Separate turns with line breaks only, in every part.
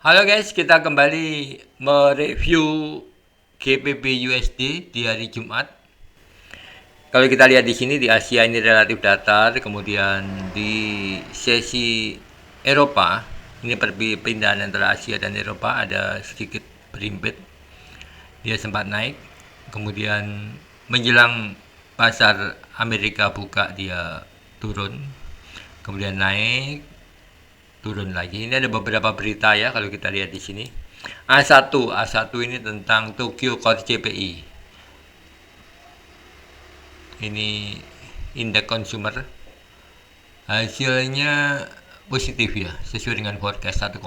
Halo guys, kita kembali mereview GBP USD di hari Jumat. Kalau kita lihat di sini di Asia ini relatif datar, kemudian di sesi Eropa ini perpindahan antara Asia dan Eropa ada sedikit berimpit. Dia sempat naik, kemudian menjelang pasar Amerika buka dia turun, kemudian naik, turun lagi. Ini ada beberapa berita ya kalau kita lihat di sini. A1 ini tentang Tokyo Core CPI. Ini indeks consumer. Hasilnya positif ya, sesuai dengan forecast 1,6%.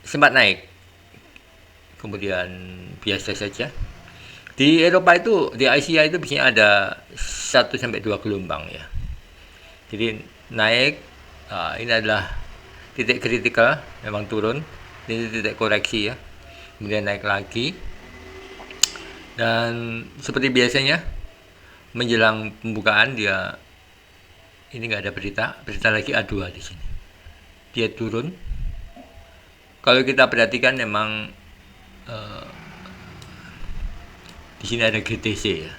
Sempat naik. Kemudian biasa saja. Di Eropa itu, di Asia itu biasanya ada 1 sampai 2 gelombang ya. Jadi naik, ini adalah titik kritikal, memang turun, ini titik koreksi ya, kemudian naik lagi, dan seperti biasanya menjelang pembukaan dia ini nggak ada berita lagi A2 di sini, dia turun. Kalau kita perhatikan memang di sini ada GTC ya.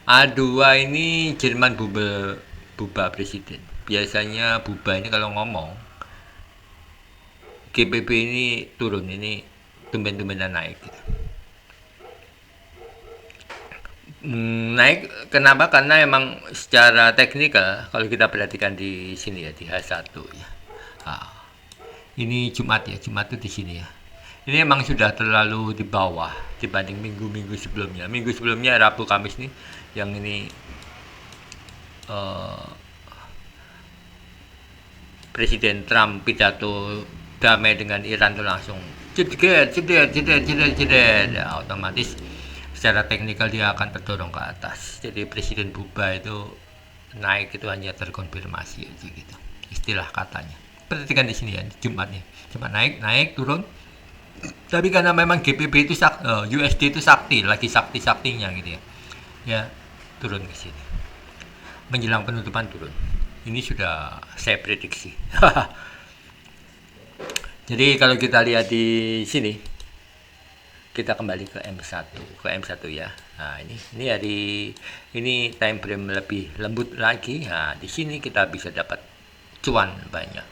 A2 ini Jerman buba presiden. Biasanya buba ini kalau ngomong GBP ini turun, ini tumben-tumbenan naik. Naik kenapa? Karena emang secara teknikal kalau kita perhatikan di sini ya di H1 ya. Nah, ini Jumat ya, Jumat itu di sini ya. Ini emang sudah terlalu di bawah dibanding minggu-minggu sebelumnya. Minggu sebelumnya Rabu Kamis nih yang ini uh, Presiden Trump pidato damai dengan Iran itu langsung jedet, ya, otomatis secara teknikal dia akan terdorong ke atas. Jadi Presiden buba itu naik itu hanya terkonfirmasi aja gitu, istilah katanya. Perhatikan di sini ya, Jumatnya Jumat naik turun. Tapi karena memang GBP itu USD itu sakti, lagi saktinya gitu ya, ya turun ke sini. Menjelang penutupan turun. Ini sudah saya prediksi. Jadi kalau kita lihat di sini, kita kembali ke M1 ya. Nah, ini hari ini time frame lebih lembut lagi. Nah, di sini kita bisa dapat cuan banyak.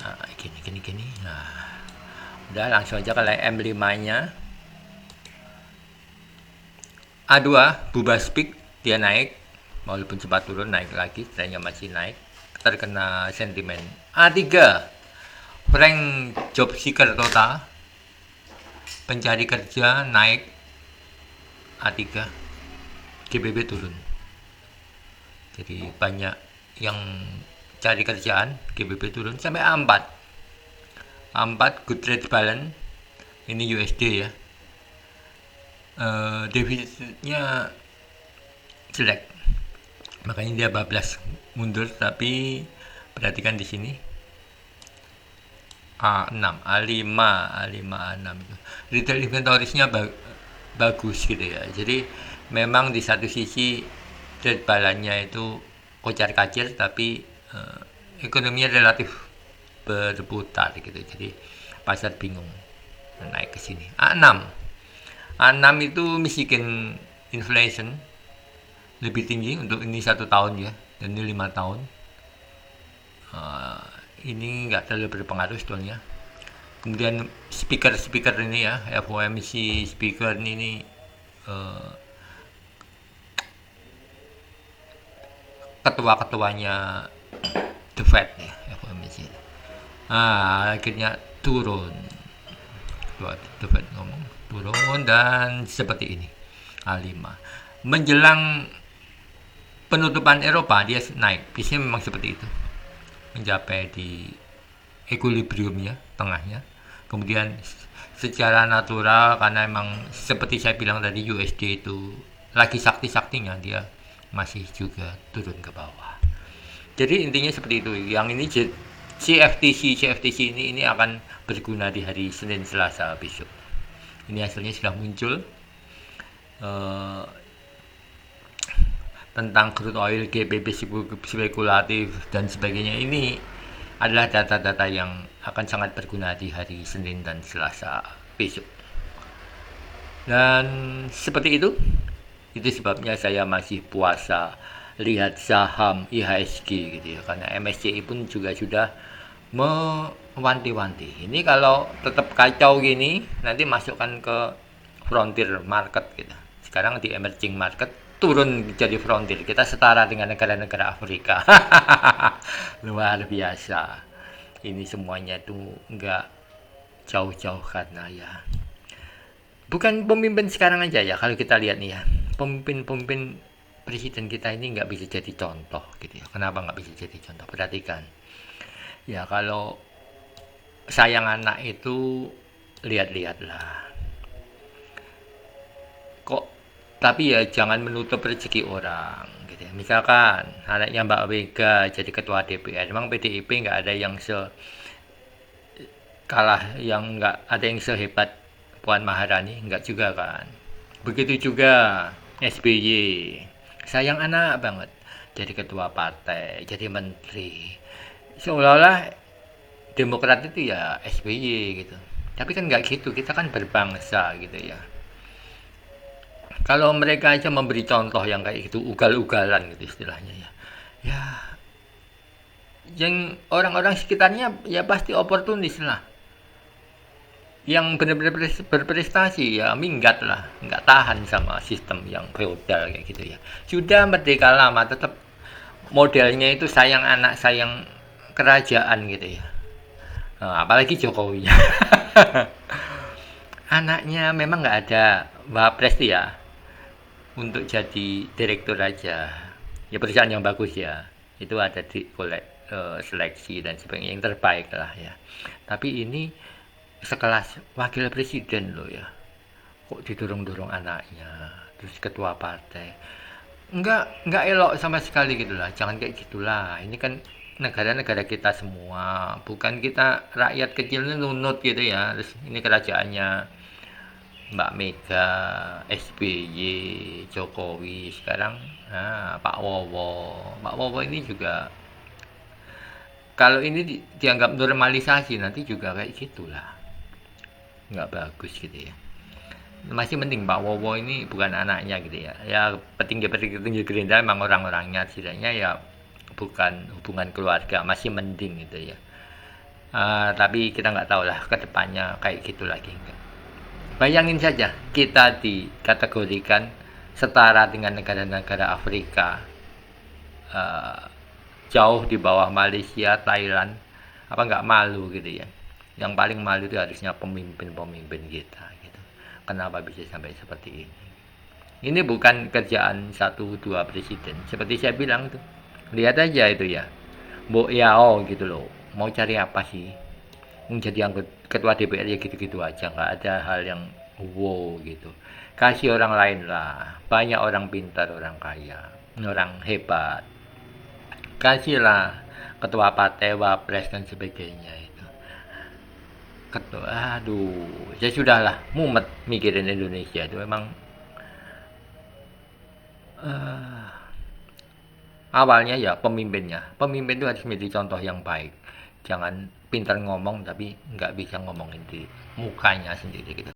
Nah, gini. Nah, udah langsung aja ke M5-nya. A2 Buba Speak dia naik, walaupun sempat turun naik lagi, trennya masih naik, terkena sentimen. A3 Frank Job Seeker Total pencari kerja naik, A3 GBP turun. Jadi banyak yang cari kerjaan, GBP turun sampai A4 Good Trade Balance, ini USD ya. Defisitnya jelek, makanya dia bablas mundur. Tapi perhatikan di sini A6, A5 itu retail inventories-nya bagus gitu ya. Jadi memang di satu sisi trade balance-nya itu kocar-kacir, tapi ekonominya relatif berputar gitu. Jadi pasar bingung naik ke sini. A6 itu Michigan inflation lebih tinggi untuk ini 1 tahun ya, dan ini 5 tahun. Ini nggak terlalu berpengaruh sebetulnya. Kemudian speaker ini ya, FOMC speaker ini ketua-ketuanya The Fed ya, FOMC. Akhirnya turun. The Fed ngomong turun dan seperti ini. A5 menjelang penutupan Eropa dia naik, biasanya memang seperti itu, mencapai di equilibriumnya, tengahnya. Kemudian secara natural, karena emang seperti saya bilang tadi USD itu lagi saktinya, dia masih juga turun ke bawah. Jadi intinya seperti itu. Yang ini CFTC ini akan berguna di hari Senin Selasa besok. Ini hasilnya sudah muncul. tentang crude oil, GBP spekulatif dan sebagainya, ini adalah data-data yang akan sangat berguna di hari Senin dan Selasa besok. Dan seperti itu sebabnya saya masih puasa lihat saham IHSG gitu ya, karena MSCI pun juga sudah mewanti-wanti. Ini kalau tetap kacau gini, nanti masukkan ke frontier market gitu. Sekarang di emerging market turun jadi frontier. Kita setara dengan negara-negara Afrika. Luar biasa. Ini semuanya tuh nggak jauh-jauh karena ya. Bukan pemimpin sekarang aja ya, kalau kita lihat nih ya. Pemimpin presiden kita ini nggak bisa jadi contoh gitu ya. Kenapa nggak bisa jadi contoh? Perhatikan. Ya kalau sayang anak itu lihat-lihatlah. Kok tapi ya jangan menutup rezeki orang gitu ya. Misalkan anaknya Mbak Wega jadi ketua DPR, memang PDIP nggak ada yang yang nggak ada yang sehebat Puan Maharani, nggak juga kan. Begitu juga SBY, sayang anak banget jadi ketua partai, jadi menteri, seolah-olah Demokrat itu ya SBY gitu. Tapi kan nggak gitu, kita kan berbangsa gitu ya. Kalau mereka aja memberi contoh yang kayak gitu, ugal-ugalan gitu istilahnya ya. Ya, yang orang-orang sekitarnya ya pasti oportunis lah. Yang benar-benar berprestasi ya minggat lah, nggak tahan sama sistem yang feodal kayak gitu ya. Sudah merdeka lama, tetap modelnya itu sayang anak, sayang kerajaan gitu ya. Nah, apalagi Jokowi. Anaknya memang nggak ada wapres ya, untuk jadi direktur aja ya, perusahaan yang bagus ya, itu ada di seleksi dan sebagainya yang terbaik lah ya. Tapi ini sekelas wakil presiden loh ya, kok didorong-dorong anaknya terus ketua partai, nggak elok sama sekali gitulah. Jangan kayak gitulah, ini kan negara-negara kita semua, bukan kita rakyat kecilnya nunut gitu ya. Terus ini kerajaannya Mbak Mega, SBY, Jokowi, sekarang Pak Wowo ini juga kalau ini dianggap normalisasi nanti juga kayak gitulah, nggak bagus gitu ya. Masih mending Pak Wowo ini bukan anaknya gitu ya, ya petinggi-petinggi Gerindra memang orang-orangnya, setidaknya ya bukan hubungan keluarga, masih mending gitu ya. Tapi kita nggak tahu lah kedepannya kayak gitu lagi enggak. Bayangin saja kita dikategorikan setara dengan negara-negara Afrika, jauh di bawah Malaysia, Thailand. Apa nggak malu gitu ya? Yang paling malu itu harusnya pemimpin-pemimpin kita gitu. Kenapa bisa sampai seperti ini? Ini bukan kerjaan 1-2 presiden. Seperti saya bilang tuh, lihat aja itu ya, Mbok Yao gitu loh. Mau cari apa sih? Jadi ketua DPR ya gitu-gitu aja, nggak ada hal yang wow gitu. Kasih orang lain lah, banyak orang pintar, orang kaya, orang hebat, kasihlah ketua partai, wapres dan sebagainya itu. Ketua, aduh, ya sudahlah, mumet mikirin Indonesia itu memang. Awalnya ya pemimpin itu harus menjadi contoh yang baik. Jangan pintar ngomong tapi nggak bisa ngomongin di mukanya sendiri gitu.